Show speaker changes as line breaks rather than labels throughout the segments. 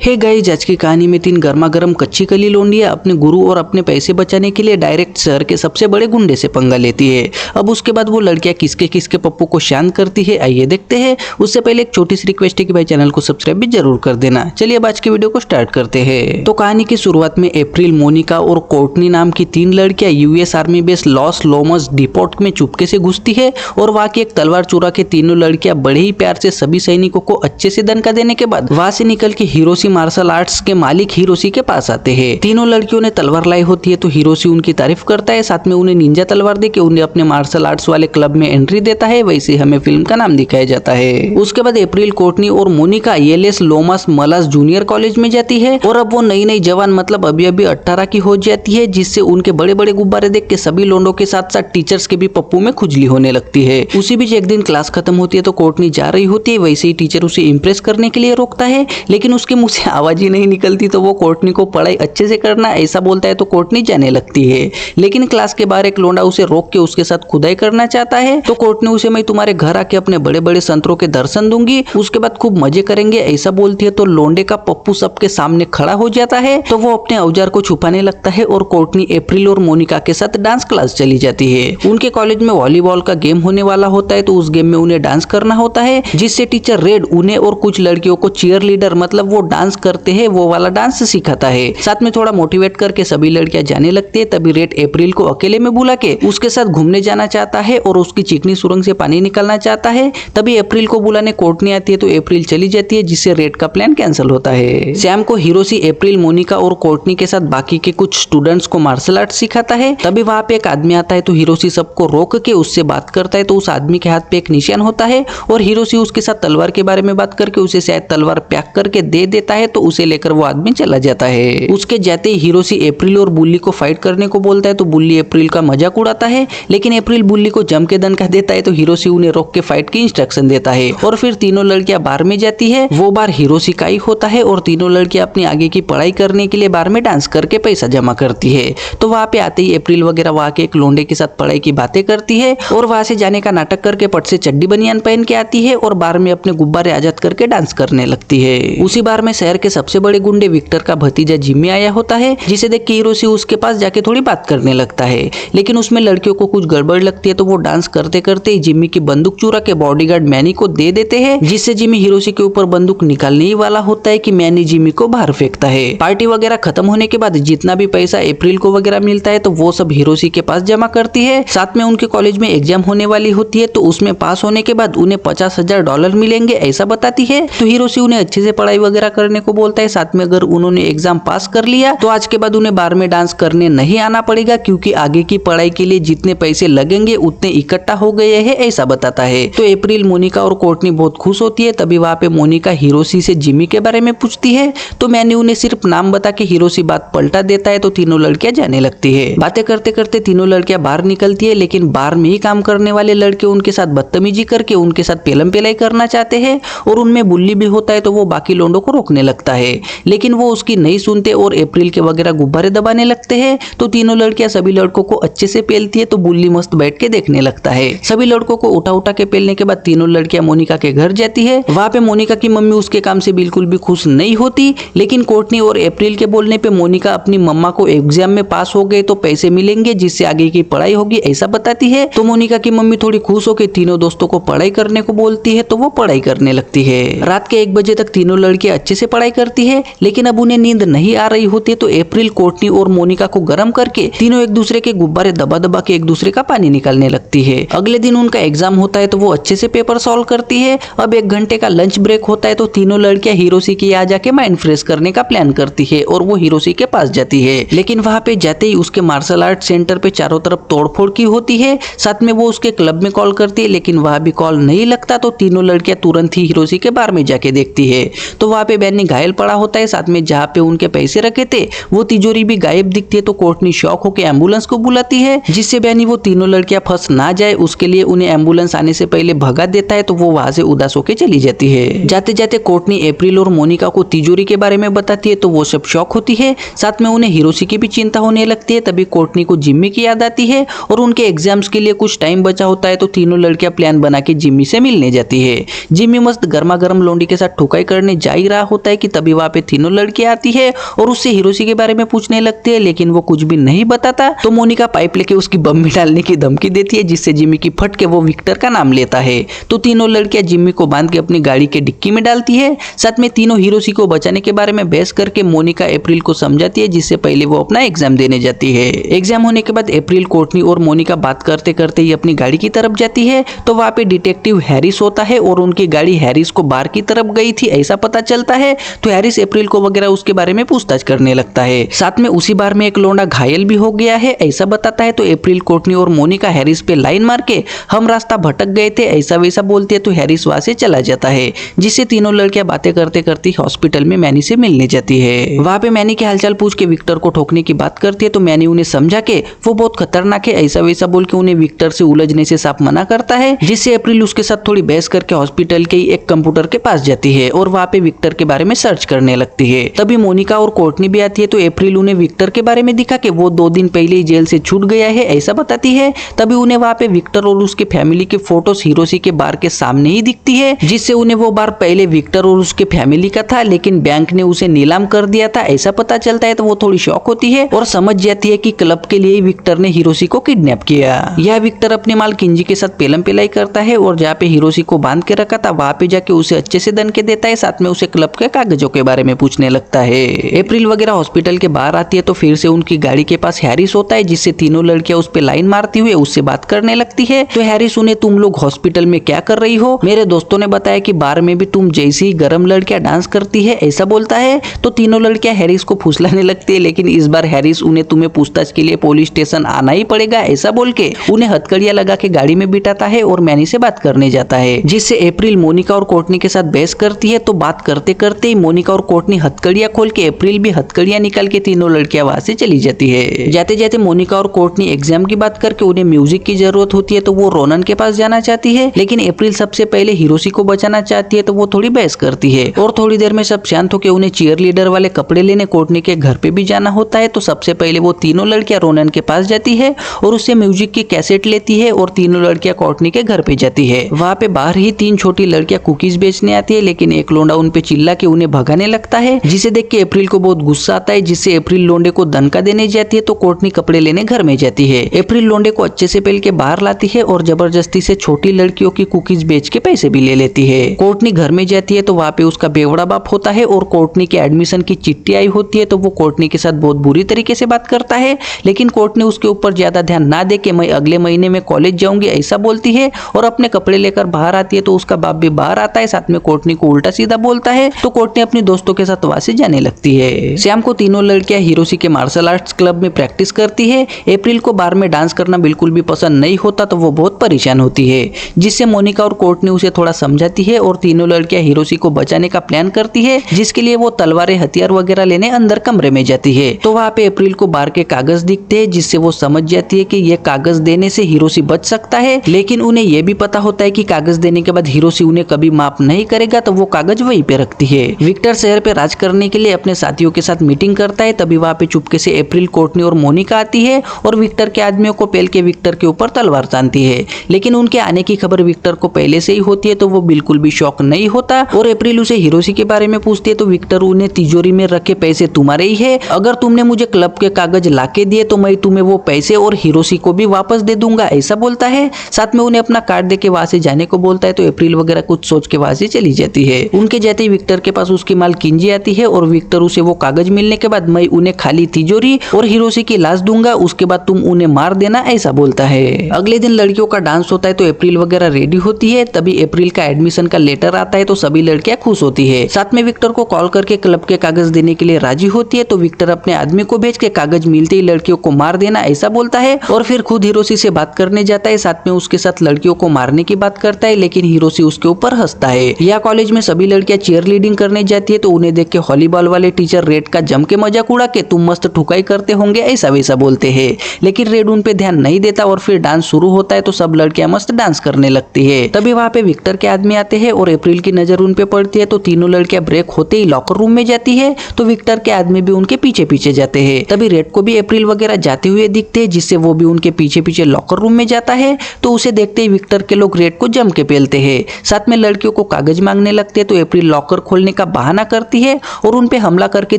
Hey guys, आज की कहानी में तीन गर्मा गर्म कच्ची कली लोंडियां अपने गुरु और अपने पैसे बचाने के लिए डायरेक्ट शहर के सबसे बड़े गुंडे से पंगा लेती है। अब उसके बाद वो लड़कियां किसके किसके पप्पू को शांत करती है, आइए देखते हैं। उससे पहले एक छोटी सी रिक्वेस्ट है कि भाई चैनल को सब्सक्राइब भी जरूर कर देना। चलिए अब आज की वीडियो को स्टार्ट करते हैं। तो कहानी की शुरुआत में अप्रैल, मोनिका और कोर्टनी नाम की तीन लड़कियां US army base loss Lomash depot में चुपके से घुसती है और वहां की एक तलवार चुरा के तीनों लड़कियां बड़े ही प्यार से सभी सैनिकों को अच्छे से दंका देने के बाद वहां से निकल के हिरोशी मार्शल आर्ट्स के मालिक हिरोशी के पास आते हैं। तीनों लड़कियों ने तलवार लाई होती है तो हिरोशी उनकी तारीफ करता है, साथ में उन्हें निंजा तलवार देके उन्हें अपने मार्शल आर्ट्स वाले क्लब में एंट्री देता है। वैसे हमें फिल्म का नाम दिखाया जाता है। उसके बाद अप्रैल, कोर्टनी और मोनिका एलएस लोमस मलास जूनियर कॉलेज में जाती है और अब वो नई नई जवान मतलब अभी अभी 18 की हो जाती है, जिससे उनके बड़े बड़े गुब्बारे देख के सभी लोंडों के साथ साथ टीचर्स के भी पप्पू में खुजली होने लगती है। उसी बीच एक दिन क्लास खत्म होती है तो कोर्टनी जा रही होती है, वैसे ही टीचर उसे इम्प्रेस करने के लिए रोकता है, लेकिन उसके मुंह से आवाज ही नहीं निकलती। तो वो कोर्टनी को पढ़ाई अच्छे से करना ऐसा बोलता है तो कोर्टनी जाने लगती है, लेकिन क्लास के बाहर एक लोंडा उसे रोक के उसके साथ खुदाई करना चाहता है। तो कोर्टनी उसे मैं तुम्हारे घर आके अपने बड़े बड़े संतरों के दर्शन दूंगी, उसके बाद खूब मजे करेंगे ऐसा बोलती है। तो लोंडे का पप्पू सबके सामने खड़ा हो जाता है तो वो अपने औजार को छुपाने लगता है और कोर्टनी अप्रैल और मोनिका के साथ डांस क्लास चली जाती है। उनके कॉलेज में वॉलीबॉल का गेम होने वाला होता है तो उस गेम में उन्हें डांस करना होता है, जिससे टीचर रेड उन्हें और कुछ लड़कियों को चीयर लीडर मतलब वो डांस करते हैं वो वाला डांस सिखाता है। साथ में थोड़ा मोटिवेट करके सभी लड़कियां जाने लगती है। तभी रेड अप्रैल को अकेले में बुला के उसके साथ घूमने जाना चाहता है और उसकी चिकनी सुरंग से पानी निकालना चाहता है। तभी अप्रैल को बुलाने कोर्टनी आती है तो अप्रैल चली जाती है, जिससे रेड का प्लान कैंसिल होता है। सैम को हिरोशी, अप्रैल, मोनिका और कोर्टनी के साथ बाकी के कुछ स्टूडेंट्स को मार्शल आर्ट सिखाता है। तभी वहां पे एक आदमी आता है तो हिरोशी सबको रोक के उससे बात करता है। तो उस आदमी के हाथ पे एक निशान होता है और हिरोशी उसके साथ तलवार के बारे में बात करके उसे शायद तलवार पैक करके दे देता है, तो उसे लेकर वो आदमी चला जाता है। उसके जाते ही हिरोशी अप्रैल और बुल्ली को फाइट करने को बोलता है तो बुल्ली अप्रैल का मजाक उड़ाता है, लेकिन अप्रैल बुल्ली को जम के दंका देता है तो हिरोशी उन्हें रोक के फाइट की इंस्ट्रक्शन देता है। और फिर तीनों लड़कियां बार में जाती है। वो बार हिरोशी का ही होता है और तीनों लड़कियां अपनी आगे की पढ़ाई करने के लिए बार में डांस करके पैसा जमा करती है। तो वहां पे आते ही अप्रैल वगैरह वहां के एक लोंडे के साथ पढ़ाई की बातें करती है और वहां से जाने का नाटक करके पट से चड्डी बनियान पहन के आती है और बार में अपने गुब्बारे आजाद करके डांस करने लगती है। उसी बार में शहर के सबसे बड़े गुंडे विक्टर का भतीजा जिम्मी आया होता है, जिसे देख के हिरोशी उसके पास जाके थोड़ी बात करने लगता है, लेकिन उसमें लड़कियों को कुछ गड़बड़ लगती है तो वो डांस करते करते ही जिम्मी की बंदूक चुरा के बॉडीगार्ड मैनी को दे देते हैं, जिससे जिम्मी हिरोशी के ऊपर बंदूक निकालने ही वाला होता है कि मैनी जिम्मी को बाहर फेंकता है। पार्टी वगैरह खत्म होने के बाद जितना भी पैसा अप्रैल को वगैरह मिलता है तो वो सब हिरोशी के पास जमा करती है। साथ में उनके कॉलेज में एग्जाम होने वाली होती है तो उसमें पास होने के बाद उन्हें $50,000 मिलेंगे ऐसा बताती है। तो हिरोशी उन्हें अच्छे से पढ़ाई वगैरह करने को बोलता है, साथ में अगर उन्होंने एग्जाम पास कर लिया तो आज के बाद उन्हें बार में डांस करने नहीं आना पड़ेगा, क्योंकि आगे की पढ़ाई के लिए जितने पैसे लगेंगे उतने इकट्ठा हो गए हैं ऐसा बताता है। तो अप्रैल, मोनिका और कोर्टनी बहुत खुश होती है। तभी वहां पे मोनिका हिरोशी से जिम्मी के बारे में पूछती है तो मैंने उन्हें सिर्फ नाम बता के हिरोशी बात पलटा देता है तो तीनों लड़कियां जाने लगती है। बातें करते करते तीनों लड़कियां बाहर निकलती है, लेकिन बार में ही काम करने वाले लड़के उनके साथ बदतमीजी करके उनके साथ पेलम पेलाई करना चाहते हैं और उनमें बुल्ली भी होता है तो वो बाकी लोंडों को रोकने लगता है, लेकिन वो उसकी नहीं सुनते और अप्रैल के वगैरह गुब्बारे दबाने लगते हैं। तो तीनों लड़कियां सभी लड़कों को अच्छे से पेलती है तो बुल्ली मस्त बैठ के देखने लगता है। सभी लड़कों को उठा उठा के पेलने के बाद तीनों लड़कियां मोनिका के घर जाती है। वहां पे मोनिका की मम्मी उसके काम से बिल्कुल भी खुश नहीं होती, लेकिन कोर्टनी और अप्रैल के बोलने पे मोनिका अपनी मम्मा को एग्जाम में पास हो गए तो पैसे मिलेंगे जिससे आगे की पढ़ाई होगी ऐसा बताती है। तो मोनिका की मम्मी थोड़ी खुश होकर तीनों दोस्तों को पढ़ाई करने को बोलती है तो वो पढ़ाई करने लगती है। रात के 1 बजे तक तीनों लड़कियां अच्छे से पढ़ाई करती है, लेकिन अब उन्हें नींद नहीं आ रही होती है तो अप्रैल, कोर्टनी और मोनिका को गर्म करके तीनों एक दूसरे के गुब्बारे दबा दबा के एक दूसरे का पानी निकालने लगती है। अगले दिन उनका एग्जाम होता है तो वो अच्छे से पेपर सॉल्व करती है। अब 1 घंटे का लंच ब्रेक होता है तो तीनों लड़कियां हिरोशी के यहाँ जाके माइंड फ्रेश करने का प्लान करती है और वो हिरोशी के पास जाती है, लेकिन वहां पे जाते ही उसके मार्शल आर्ट सेंटर पे चारों तरफ तोड़फोड़ की होती है। साथ में वो उसके क्लब में कॉल करती है, लेकिन वहां भी कॉल नहीं लगता तो तीनों लड़कियां तुरंत ही हिरोशी के बार में जाके देखती है तो वहां पे बैनी घायल पड़ा होता है। साथ में जहाँ पे उनके पैसे रखे थे वो तिजोरी भी गायब दिखती है तो कोर्टनी शॉक होकर एम्बुलेंस को बुलाती है, जिससे बैनी वो तीनों लड़कियां फंस ना जाए उसके लिए उन्हें एम्बुलेंस आने से पहले भगा देता है तो वो वहां से उदास होकर चली जाती है। जाते जाते कोर्टनी अप्रैल और मोनिका को तिजोरी के बारे में बताती है तो वो सब शॉक होती है। साथ में उन्हें हिरोशी की भी चिंता होने लगती है। तभी कोर्टनी को जिम्मी की याद आती है और उनके एग्जाम्स के लिए कुछ टाइम बचा होता है तो तीनों लड़कियां प्लान बना के जिम्मी से मिलने जाती है। जिम्मी मस्त गर्मा गर्म लौंडी के साथ ठुकाई करने जा ही रहा होता है है कि तभी वहाँ पे तीनों लड़कियां आती है और उससे हिरोशी के बारे में पूछने लगती है, लेकिन वो कुछ भी नहीं बताता। तो मोनिका पाइप लेके उसकी बम में डालने की धमकी देती है, जिससे जिम्मी की फट के वो विक्टर का नाम लेता है। तो तीनों लड़कियां जिम्मी को बांध के अपनी गाड़ी के डिक्की में डालती है। साथ में तीनों हिरोशी को बचाने के बारे में बहस करके मोनिका अप्रैल को समझाती है, जिससे पहले वो अपना एग्जाम देने जाती है। एग्जाम होने के बाद अप्रैल, कोर्टनी और मोनिका बात करते करते ही अपनी गाड़ी की तरफ जाती है। तो वहाँ पे डिटेक्टिव हैरिस होता है और उनकी गाड़ी हैरिस को बार की तरफ गई थी ऐसा पता चलता है। तो हैरिस अप्रैल को वगैरह उसके बारे में पूछताछ करने लगता है। साथ में उसी बार में एक लौंडा घायल भी हो गया है ऐसा बताता है। तो अप्रैल, कोर्टनी और मोनिका हैरिस पे लाइन मार के हम रास्ता भटक गए थे ऐसा वैसा बोलते हैं। तो हैरिस वहां से चला जाता है, जिससे तीनों लड़कियां बातें करते करते हॉस्पिटल में मैनी से मिलने जाती है। वहां पे मैनी के हालचाल पूछ के विक्टर को ठोकने की बात करती है। तो मैनी उन्हें समझा के वो बहुत खतरनाक है ऐसा वैसा बोल के उन्हें विक्टर से उलझने से साफ मना करता है, जिससे अप्रैल उसके साथ थोड़ी बहस करके हॉस्पिटल के एक कंप्यूटर के पास जाती है और वहां पे विक्टर के बारे में सर्च करने लगती है। तभी मोनिका और कोर्टनी भी आती है। तो अप्रैल उन्हें विक्टर के बारे में दिखा के वो 2 दिन पहले ही जेल से छूट गया है ऐसा बताती है। तभी उन्हें वहां पे विक्टर और उसके फैमिली के फोटोज हिरोशी के बार के सामने ही दिखती है, जिससे उन्हें वो बार पहले विक्टर और उसके फैमिली का था, लेकिन बैंक ने उसे नीलाम कर दिया था ऐसा पता चलता है। तो वो थोड़ी शॉक होती है और समझ जाती है कि क्लब के लिए ही विक्टर ने हिरोशी को किडनैप किया। यह विक्टर अपने माल किंजी के साथ पेलम पिलाई करता है और जहाँ पे हिरोशी को बांध के रखा था वहां पे जाके उसे अच्छे से दन के देता है। साथ में उसे क्लब के कागजों के बारे में पूछने लगता है। अप्रैल वगैरह हॉस्पिटल के बाहर आती है तो फिर से उनकी गाड़ी के पास हैरिस होता है, जिससे तीनों लड़कियां उस पे लाइन मारती हुए उससे बात करने लगती है। तो हैरिस उन्हें तुम लोग हॉस्पिटल में क्या कर रही हो, मेरे दोस्तों ने बताया कि बार में भी तुम जैसी ही गरम लड़कियां डांस करती है ऐसा बोलता है। तो तीनों लड़कियां हैरिस को फुसलाने लगती है, लेकिन इस बार हैरिस उन्हें तुम्हें पूछताछ के लिए पुलिस स्टेशन आना ही पड़ेगा ऐसा बोल के उन्हें हथकड़ियां लगा के गाड़ी में बिठाता है और मैनी से बात करने जाता है, जिससे अप्रैल मोनिका और कोर्टनी के साथ बहस करती है। तो बात करते करते ही मोनिका और कोर्टनी हथकड़ियां खोल के अप्रैल भी हथकड़ियां निकाल के तीनों लड़कियां वहां से चली जाती है। जाते जाते मोनिका और कोर्टनी एग्जाम की बात करके उन्हें म्यूजिक की जरूरत होती है तो वो रोनन के पास जाना चाहती है, लेकिन अप्रैल सबसे पहले हिरोशी को बचाना चाहती है तो वो थोड़ी बहस करती है। और थोड़ी देर में सब शांत होकर उन्हें चीयर लीडर वाले कपड़े लेने कोर्टनी के घर पे भी जाना होता है। तो सबसे पहले वो तीनों लड़कियां रोनन के पास जाती है और उससे म्यूजिक की कैसेट लेती है और तीनों लड़कियां कोर्टनी के घर पे जाती है। वहाँ पे बाहर ही 3 छोटी लड़कियां कुकीज बेचने आती है, लेकिन एक लोंडा उन पे चिल्ला के उन्हें भगाने लगता है, जिसे देख के अप्रैल को बहुत गुस्सा आता है, जिससे अप्रैल लोंडे को दनका देने जाती है। तो कोर्टनी कपड़े लेने घर में जाती है। अप्रैल लोंडे को अच्छे से पहल के बाहर लाती है और जबरदस्ती से छोटी लड़कियों की कुकीज बेच के पैसे भी ले लेती है। कोर्टनी घर में जाती है तो वहाँ पे उसका बेवड़ा बाप होता है और कोर्टनी के एडमिशन की चिट्ठी आई होती है। तो वो कोर्टनी के साथ बहुत बुरी तरीके से बात करता है, लेकिन कोर्टनी उसके ऊपर ज्यादा ध्यान ना दे के मैं अगले महीने में कॉलेज जाऊंगी ऐसा बोलती है और अपने कपड़े लेकर बाहर आती है। तो उसका बाप भी बाहर आता है, साथ में कोर्टनी को उल्टा सीधा बोलता है। तो कोर्टनी अपने दोस्तों के साथ वहां से जाने लगती है। शाम को तीनों लड़कियां हिरोशी के मार्शल आर्ट्स क्लब में प्रैक्टिस करती है। अप्रैल को बार में डांस करना बिल्कुल भी पसंद नहीं होता तो वो बहुत परेशान होती है, जिससे मोनिका और कोर्टनी उसे थोड़ा समझाती है और तीनों लड़कियां हिरोशी को बचाने का प्लान करती है, जिसके लिए वो तलवारें, हथियार वगैरह लेने अंदर कमरे में जाती है। तो वहाँ पे अप्रैल को बार के कागज दिखते हैं, जिससे वो समझ जाती है कि ये कागज देने से हिरोशी बच सकता है, लेकिन उन्हें यह भी पता होता है कि कागज देने के बाद हिरोशी उन्हें कभी माफ नहीं करेगा। तो वो कागज वहीं पे रखती है। विक्टर शहर पे राज करने के लिए अपने साथियों के साथ मीटिंग करता है। तभी वहाँ पे चुपके से अप्रैल, कोर्टनी और मोनिका आती है और विक्टर के आदमियों को पेल के विक्टर के ऊपर तलवार तानती है, लेकिन उनके आने की खबर विक्टर को पहले से ही होती है तो वो बिल्कुल भी शॉक नहीं होता। और अप्रैल उसे हिरोशी के बारे में पूछती है तो विक्टर उन्हें तिजोरी में रखे पैसे तुम्हारे ही है, अगर तुमने मुझे क्लब के कागज लाके दिए तो मैं तुम्हें वो पैसे और हिरोशी को भी वापस दे दूंगा ऐसा बोलता है। साथ में उन्हें अपना कार्ड देके वहां से जाने को बोलता है। तो अप्रैल वगैरह कुछ सोच के वहां से चली जाती है। उनके जाते ही विक्टर के पास उसकी माल किंजी आती है और विक्टर उसे वो कागज मिलने के बाद मैं उन्हें खाली तिजोरी और हिरोशी की लाश दूंगा, उसके बाद तुम उन्हें मार देना ऐसा बोलता है। अगले दिन लड़कियों का डांस होता है तो अप्रैल वगैरह रेडी होती है। तभी अप्रैल का एडमिशन का लेटर आता है तो सभी लड़कियां खुश होती है। साथ में विक्टर को कॉल करके क्लब के कागज देने के लिए राजी होती है। तो विक्टर अपने आदमी को भेज के कागज मिलते ही लड़कियों को मार देना ऐसा बोलता है और फिर खुद हिरोशी से बात करने जाता है। साथ में उसके साथ लड़कियों को मारने की बात करता है, लेकिन हिरोशी उसके ऊपर हंसता है। यह कॉलेज में सभी लड़कियां चीयर लीडिंग करने जाती है तो उन्हें देख के वॉलीबॉल वाले टीचर रेड का जम के मजाक उड़ा के तुम मस्त ठुकाई करते होंगे ऐसा वैसा बोलते हैं, लेकिन रेड उन पे ध्यान नहीं देता और फिर डांस शुरू होता है तो सब लड़कियां मस्त डांस करने लगती है। तभी वहाँ पे विक्टर के आदमी आते हैं और अप्रैल की नजर उन पे पड़ती है तो तीनों लड़कियां ब्रेक होते ही लॉकर रूम में जाती है। तो विक्टर के आदमी भी उनके पीछे पीछे जाते हैं। तभी रेड को भी अप्रैल वगैरह जाते हुए दिखते हैं, जिससे वो भी उनके पीछे पीछे लॉकर रूम में जाता है। तो उसे देखते ही विक्टर के लोग रेड को जम के पेलते हैं। साथ में लड़कियों को कागज मांगने लगते हैं। तो अप्रैल लॉकर खोलने का बहाना करती है और उन पे हमला करके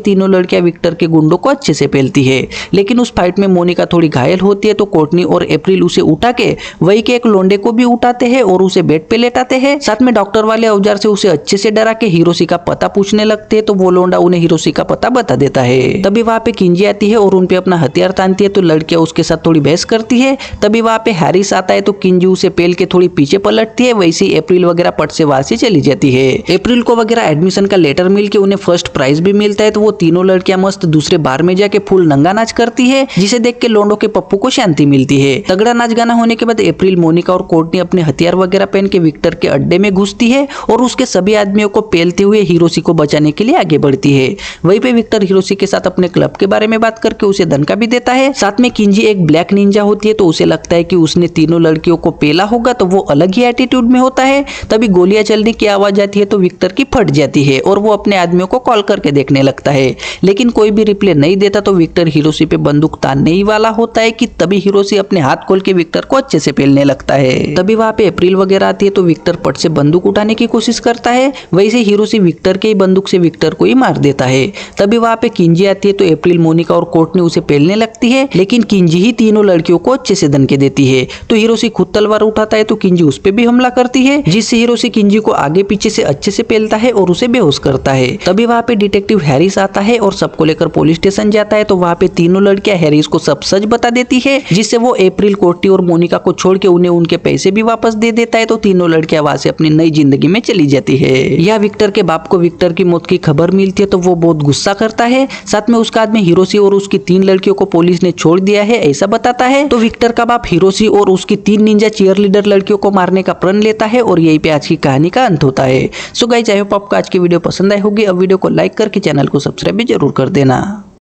तीनों लड़कियां विक्टर के गुंडों को अच्छे से पेलती है। लेकिन उस फाइट में मोनिका थोड़ी घायल होती है तो कोर्टनी और अप्रैल उसे उठा के वही के एक लोंडे को भी उठाते हैं और उसे बेड पे लेटाते हैं। साथ में डॉक्टर वाले औजार से उसे अच्छे से डरा के हिरोशी का पता पूछने लगते हैं तो वो लोंडा उन्हें हिरोशी का पता बता देता है। तभी वहां पे किंजी आती है और उन पे अपना हथियार तानती है तो लड़कियां उसके साथ थोड़ी बहस करती है। तभी वहां पे हैरिस आता है तो किंजी उसे पेल के थोड़ी पीछे पलटती है। वैसे ही अप्रैल वगैरह पट से वहां से चली जाती है। अप्रैल को वगैरह एडमिशन का लेटर मिल के उन्हें फर्स्ट प्राइज भी मिलता है तो वो तीनों लड़कियां मस्त दूसरे बार में जाके फुल नंगा नाच करती है, जिसे देख के लोंडो के पप्पू को शांति मिलती है। तगड़ा नाच गाना होने के बाद अप्रैल, मोनिका और कोर्टनी अपने हथियार वगैरह पहन के विक्टर के अड्डे में घुसती है और उसके सभी आदमियों को पेलते हुए हिरोशी को बचाने के लिए आगे बढ़ती है। वहीं पे विक्टर हिरोशी के साथ अपने क्लब के बारे में बात करके उसे धनका भी देता है। साथ में किंजी एक ब्लैक निंजा होती है तो उसे लगता है कि उसने तीनों लड़कियों को पेला होगा तो वो अलग ही एटीट्यूड में होता है। तभी गोलियां चलने की आवाज आती है तो विक्टर की फट जाती है और वो अपने आदमियों को कॉल करके देखने लगता है, लेकिन कोई भी रिप्लाई नहीं देता तो विक्टर हिरोशी पे बंदूक तानने ही वाला होता है कि तभी हिरोशी अपने हाथ खोल के विक्टर को अच्छे से पेलने लगता है। तभी वहां पे अप्रैल वगैरह आती है तो विक्टर पट से बंदूक उठाने की कोशिश करता है। वैसे हिरोशी विक्टर के ही बंदूक से विक्टर को ही मार देता है। तभी वहां पे किंजी आती है तो अप्रैल, मोनिका और कोर्टनी उसे पेलने लगती है, लेकिन किंजी ही तीनों लड़कियों को अच्छे से धनके देती है। तो हिरोशी खुद तलवार उठाता है तो किंजी उस पे भी हमला करती है, जिससे हिरोशी किंजी को आगे पीछे से अच्छे से पेलता है और उसे बेहोश करता है। तभी वहां पे डिटेक्टिव हैरिस आता है और सबको लेकर पुलिस स्टेशन जाता है तो वहां पे तीनों लड़कियां हैरिस को सब सच बता देती है, जिससे वो अप्रैल, कोर्टनी और मोनिका को छोड़ के उन्हें उनके पैसे भी वापस दे देता है। तो तीनों लड़कियां वहां से अपनी नई जिंदगी में चली जाती है। यह विक्टर के बाप को विक्टर की मौत की खबर मिलती है तो वो बहुत गुस्सा करता है। साथ में उसका आदमी हिरोशी और उसकी 3 लड़कियों को पुलिस ने छोड़ दिया है ऐसा बताता है। तो विक्टर का बाप हिरोशी और उसकी 3 निंजा चीयरलीडर लड़कियों को मारने का प्रण लेता है और यही पे आज की कहानी का अंत होता है। सो गाइस, आई होप आपको आज की वीडियो पसंद आई होगी। अब वीडियो को लाइक करके चैनल को सब्सक्राइब भी जरूर कर देना।